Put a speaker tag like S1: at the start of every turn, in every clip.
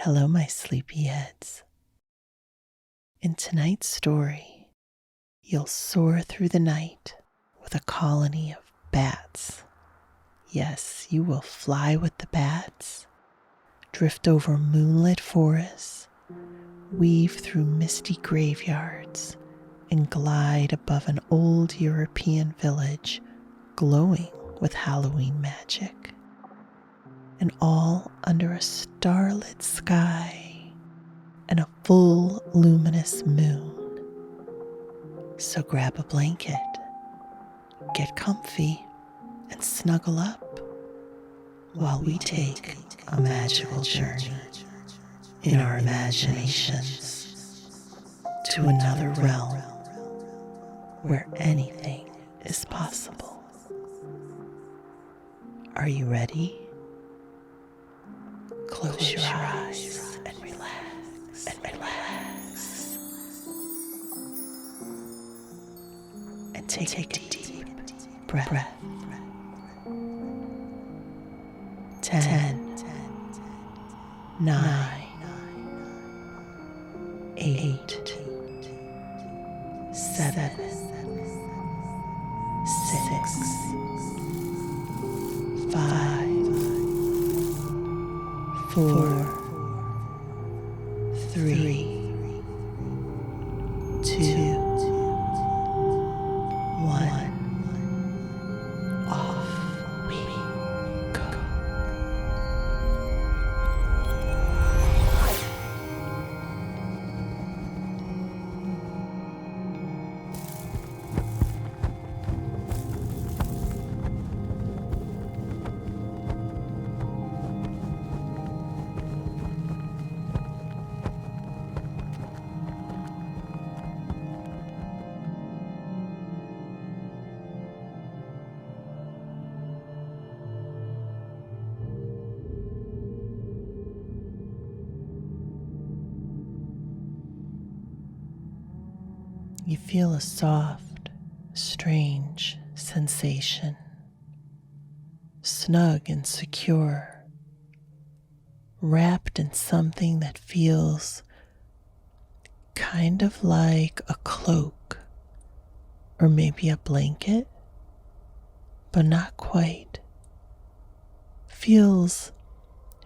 S1: Hello, my sleepyheads. In tonight's story, you'll soar through the night with a colony of bats. Yes, you will fly with the bats, drift over moonlit forests, weave through misty graveyards, and glide above an old European village glowing with Halloween magic. And all under a starlit sky and a full luminous moon. So grab a blanket, get comfy, and snuggle up while we take a magical journey in our imaginations to another realm where anything is possible. Are you ready? Close your eyes and relax and relax. And take a deep breath. 10, 9, 8, 7, 6, 5, 4, 3, 2, 1. Off we go. You feel a soft, strange sensation, snug and secure, wrapped in something that feels kind of like a cloak or maybe a blanket, but not quite. Feels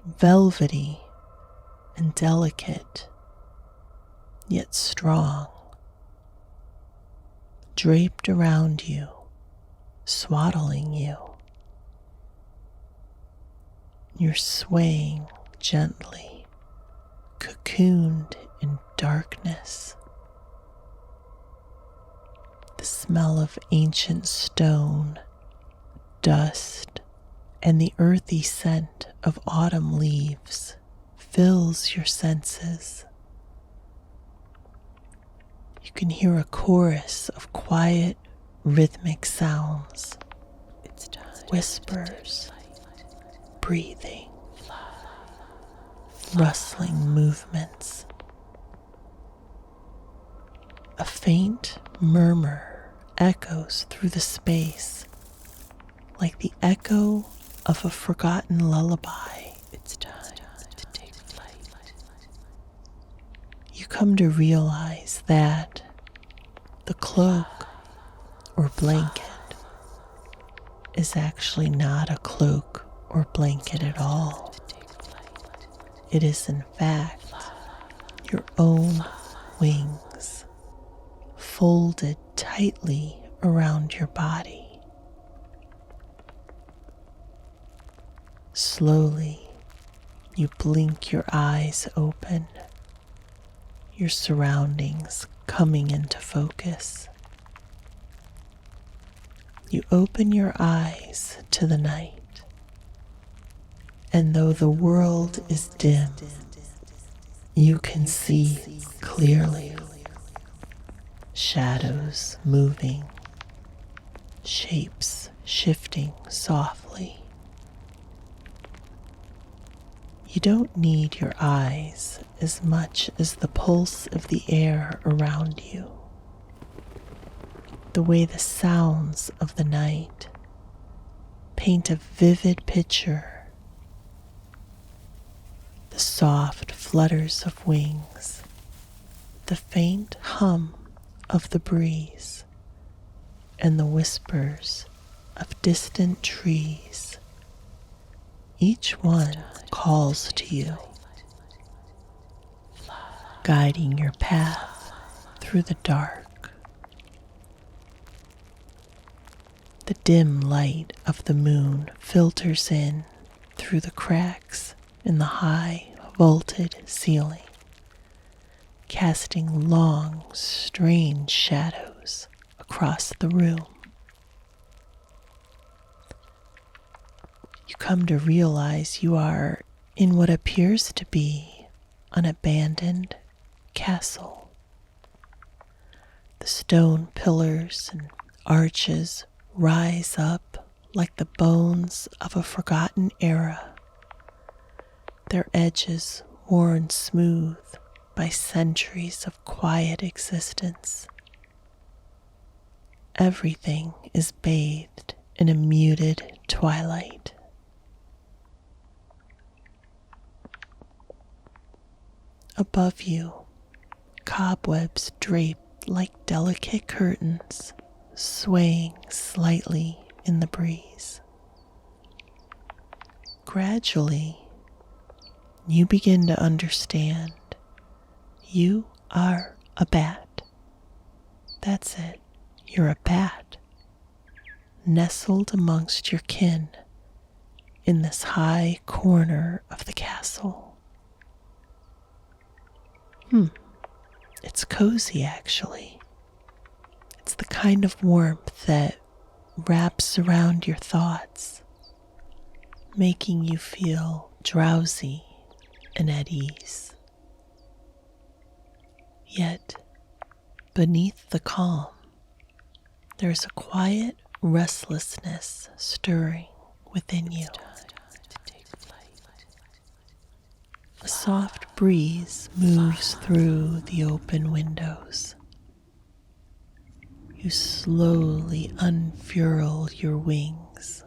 S1: velvety and delicate, yet strong. Draped around you, swaddling you. You're swaying gently, cocooned in darkness. The smell of ancient stone, dust, and the earthy scent of autumn leaves fills your senses. You can hear a chorus of quiet, rhythmic sounds, whispers, breathing, rustling movements. A faint murmur echoes through the space, like the echo of a forgotten lullaby. It's time to take flight. You come to realize that the cloak or blanket is actually not a cloak or blanket at all. It is in fact your own wings, folded tightly around your body. Slowly, you blink your eyes open, your surroundings coming into focus. You open your eyes to the night, and though the world is dim, you can see clearly. Shadows moving, shapes shifting softly. You don't need your eyes as much as the pulse of the air around you, the way the sounds of the night paint a vivid picture the soft flutters of wings, the faint hum of the breeze, and the whispers of distant trees. Each one calls to you, guiding your path through the dark. The dim light of the moon filters in through the cracks in the high vaulted ceiling, casting long, strange shadows across the room. You come to realize you are in what appears to be an abandoned castle. The stone pillars and arches rise up like the bones of a forgotten era, their edges worn smooth by centuries of quiet existence. Everything is bathed in a muted twilight. Above you, cobwebs draped like delicate curtains, swaying slightly in the breeze. Gradually, you begin to understand you are a bat. That's it, you're a bat, nestled amongst your kin in this high corner of the castle. It's cozy, actually. It's the kind of warmth that wraps around your thoughts, making you feel drowsy and at ease. Yet, beneath the calm, there's a quiet restlessness stirring within you. A soft breeze moves through the open windows. You slowly unfurl your wings,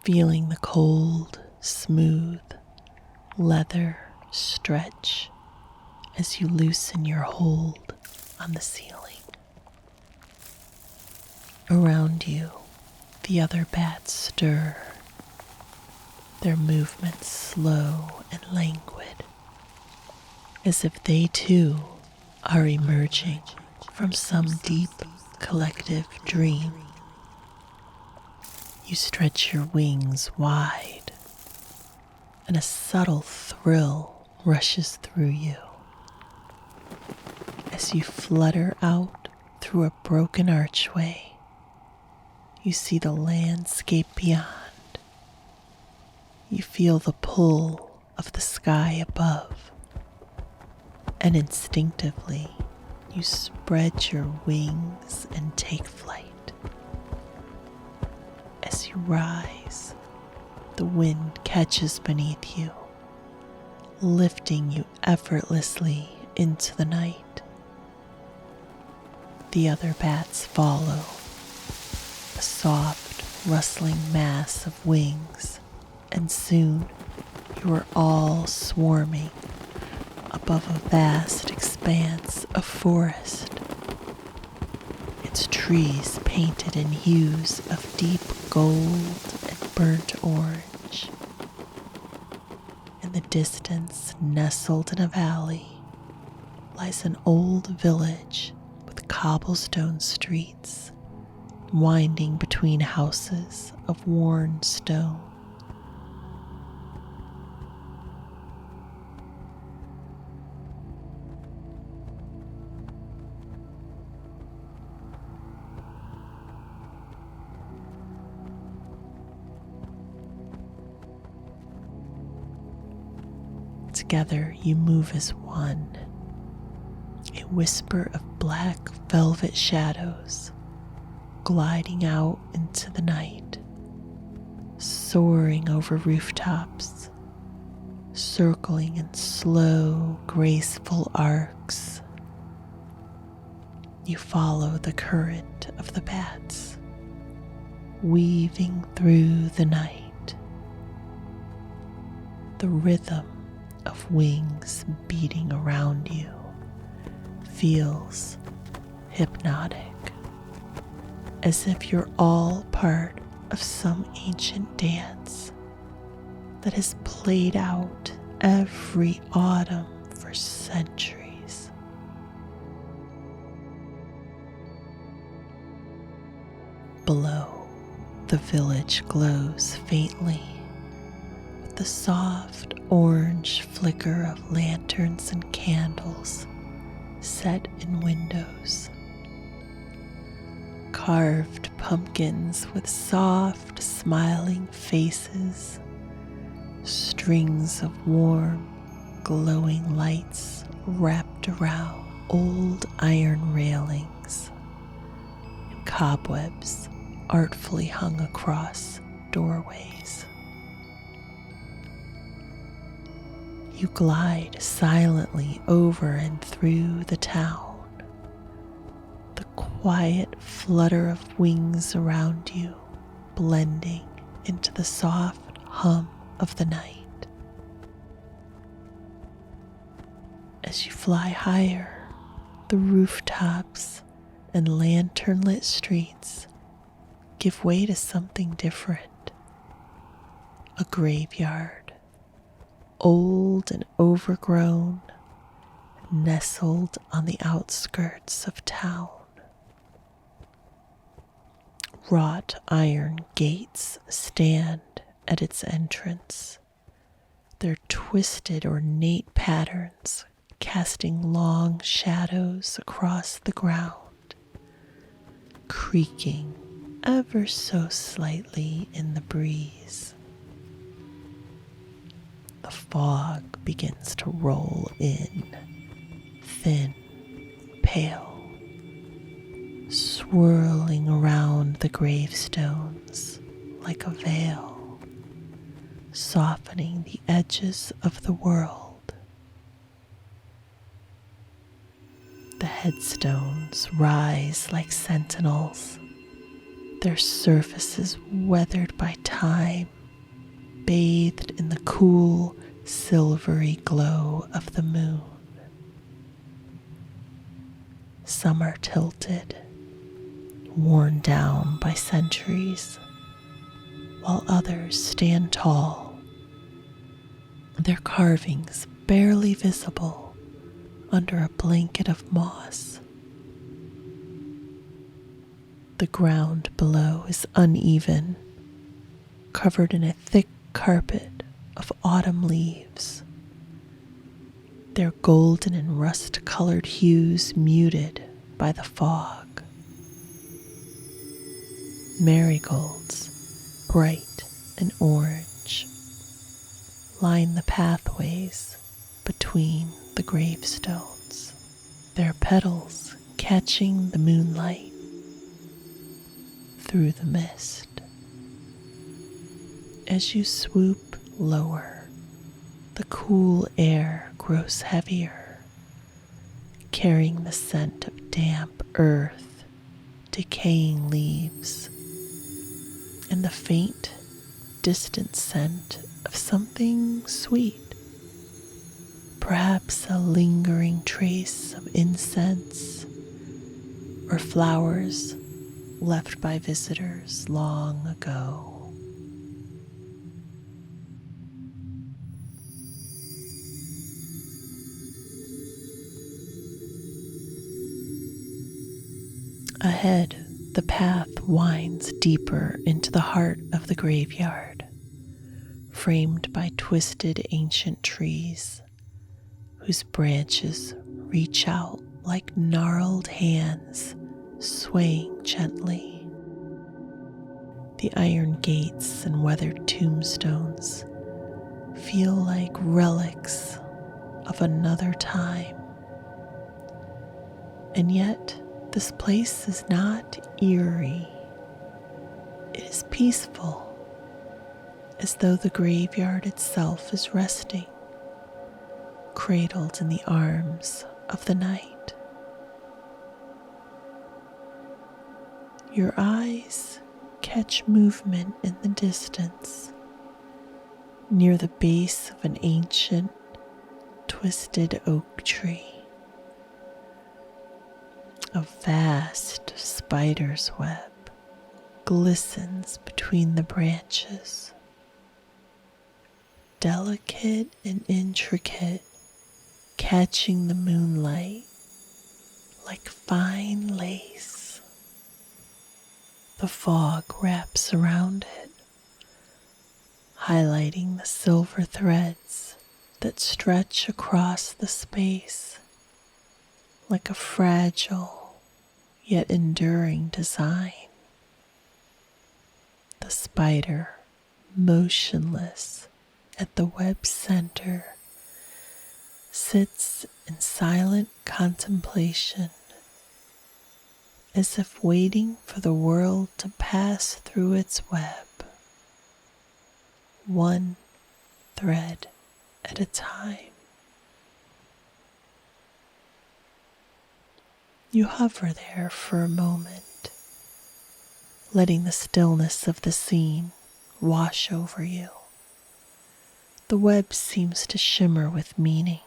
S1: feeling the cold, smooth leather stretch as you loosen your hold on the ceiling. Around you, the other bats stir, their movements slow and languid, as if they too are emerging from some deep collective dream. You stretch your wings wide, and a subtle thrill rushes through you as you flutter out through a broken archway. You see the landscape beyond. You feel the pull of the sky above, and instinctively you spread your wings and take flight. As you rise, the wind catches beneath you, lifting you effortlessly into the night. The other bats follow, a soft, rustling mass of wings, and soon you are all swarming above a vast expanse of forest, its trees painted in hues of deep gold and burnt orange. In the distance, nestled in a valley, lies an old village with cobblestone streets winding between houses of worn stone. Together you move as one, a whisper of black velvet shadows gliding out into the night, soaring over rooftops, circling in slow, graceful arcs. You follow the current of the bats, weaving through the night. The rhythm of wings beating around you feels hypnotic, as if you're all part of some ancient dance that has played out every autumn for centuries. Below, the village glows faintly with the soft orange flicker of lanterns and candles set in windows. Carved pumpkins with soft, smiling faces, strings of warm, glowing lights wrapped around old iron railings, and cobwebs artfully hung across doorways. You glide silently over and through the town, the quiet flutter of wings around you blending into the soft hum of the night. As you fly higher, the rooftops and lantern-lit streets give way to something different. A graveyard, old and overgrown, nestled on the outskirts of town. Wrought iron gates stand at its entrance, their twisted, ornate patterns casting long shadows across the ground, creaking ever so slightly in the breeze. The fog begins to roll in, thin, pale, swirling around the gravestones like a veil, softening the edges of the world. The headstones rise like sentinels, their surfaces weathered by time, bathed in the cool, silvery glow of the moon. Some are tilted, worn down by centuries, while others stand tall, their carvings barely visible under a blanket of moss. The ground below is uneven, covered in a thick carpet of autumn leaves, their golden and rust-colored hues muted by the fog. Marigolds, bright and orange, line the pathways between the gravestones, their petals catching the moonlight through the mist. As you swoop lower, the cool air grows heavier, carrying the scent of damp earth, decaying leaves, and the faint, distant scent of something sweet, perhaps a lingering trace of incense or flowers left by visitors long ago. Ahead, the path winds deeper into the heart of the graveyard, framed by twisted ancient trees, whose branches reach out like gnarled hands swaying gently. The iron gates and weathered tombstones feel like relics of another time. And yet, this place is not eerie. It is peaceful, as though the graveyard itself is resting, cradled in the arms of the night. Your eyes catch movement in the distance, near the base of an ancient, twisted oak tree. A vast spider's web glistens between the branches, delicate and intricate, catching the moonlight like fine lace. The fog wraps around it, highlighting the silver threads that stretch across the space like a fragile yet enduring design. The spider, motionless at the web's center, sits in silent contemplation, as if waiting for the world to pass through its web, one thread at a time. You hover there for a moment, letting the stillness of the scene wash over you. The web seems to shimmer with meaning,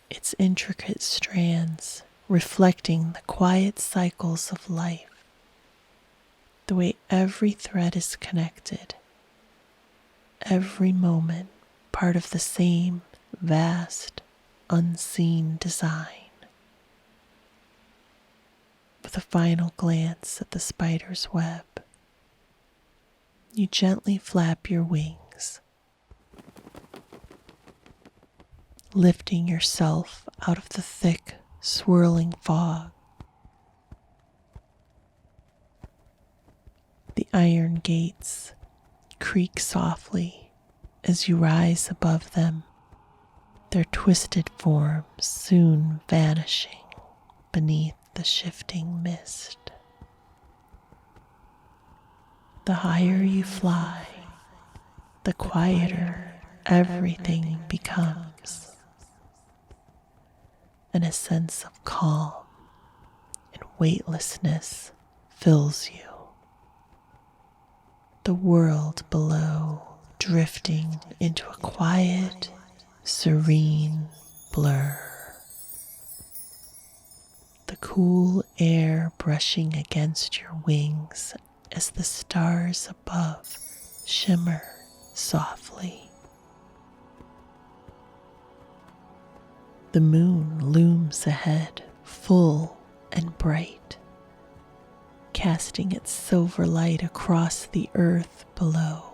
S1: its intricate strands reflecting the quiet cycles of life, the way every thread is connected, every moment part of the same vast, unseen design. With a final glance at the spider's web, you gently flap your wings, lifting yourself out of the thick, swirling fog. The iron gates creak softly as you rise above them, their twisted forms soon vanishing beneath the shifting mist. The higher you fly, the quieter everything becomes, and a sense of calm and weightlessness fills you. The world below drifting into a quiet, serene blur. The cool air brushing against your wings as the stars above shimmer softly. The moon looms ahead, full and bright, casting its silver light across the earth below.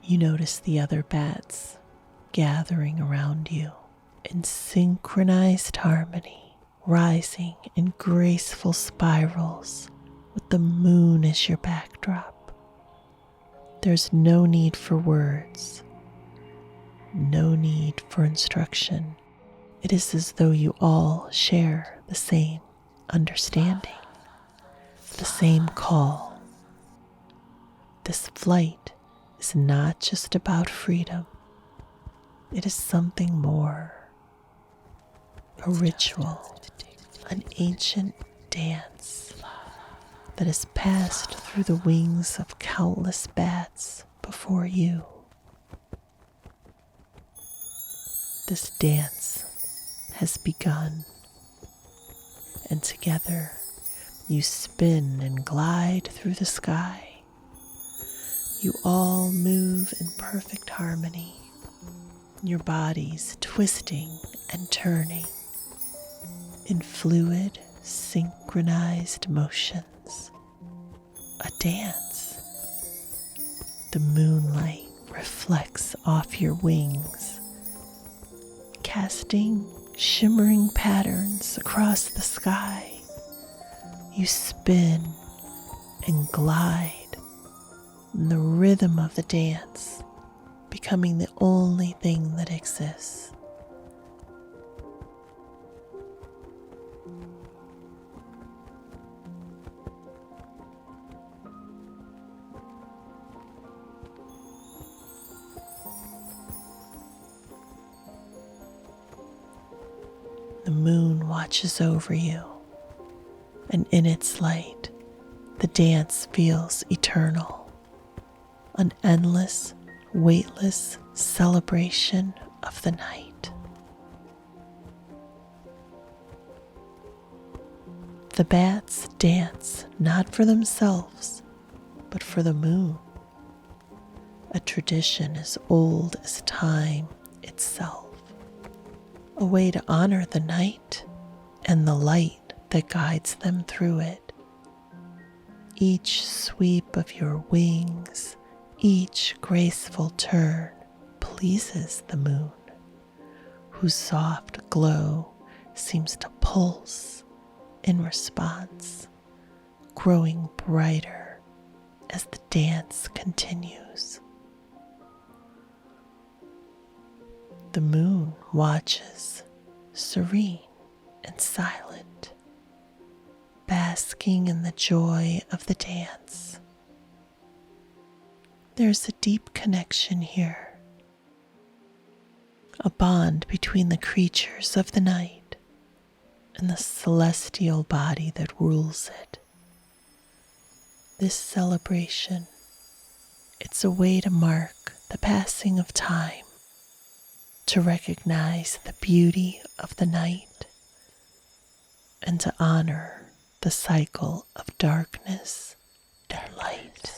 S1: You notice the other bats gathering around you in synchronized harmony, rising in graceful spirals with the moon as your backdrop. There's no need for words, no need for instruction. It is as though you all share the same understanding, the same call. This flight is not just about freedom. It is something more. A ritual, an ancient dance that has passed through the wings of countless bats before you. This dance has begun, and together you spin and glide through the sky. You all move in perfect harmony, your bodies twisting and turning in fluid, synchronized motions. A dance. The moonlight reflects off your wings, casting shimmering patterns across the sky. You spin and glide in the rhythm of the dance, becoming the only thing that exists. The moon watches over you, and in its light, the dance feels eternal, an endless, weightless celebration of the night. The bats dance not for themselves, but for the moon, a tradition as old as time itself, a way to honor the night and the light that guides them through it. Each sweep of your wings, each graceful turn pleases the moon, whose soft glow seems to pulse in response, growing brighter as the dance continues. The moon watches, serene and silent, basking in the joy of the dance. There's a deep connection here, a bond between the creatures of the night and the celestial body that rules it. This celebration, it's a way to mark the passing of time, to recognize the beauty of the night, and to honor the cycle of darkness and light.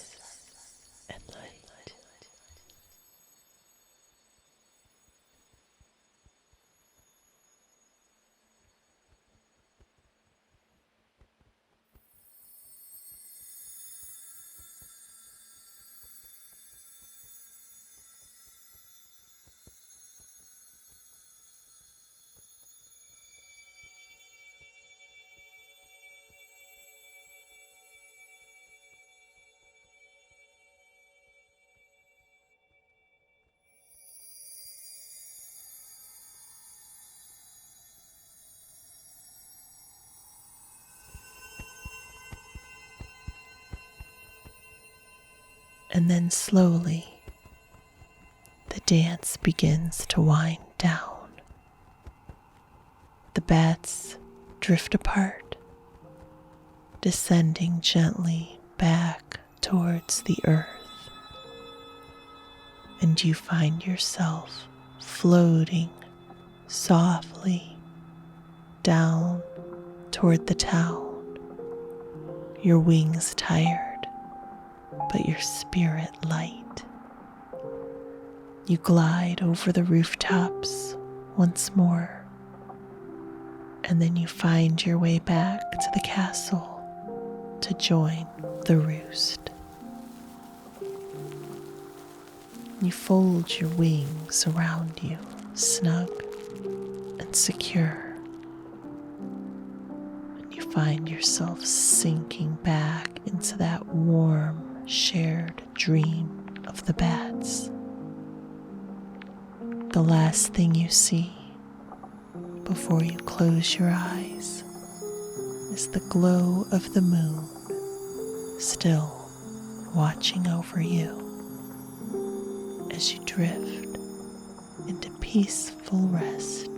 S1: And then slowly, the dance begins to wind down. The bats drift apart, descending gently back towards the earth. And you find yourself floating softly down toward the town, your wings tired, but your spirit light. You glide over the rooftops once more, and then you find your way back to the castle to join the roost. You fold your wings around you, snug and secure, and you find yourself sinking back into that warm, shared dream of the bats. The last thing you see before you close your eyes is the glow of the moon, still watching over you as you drift into peaceful rest.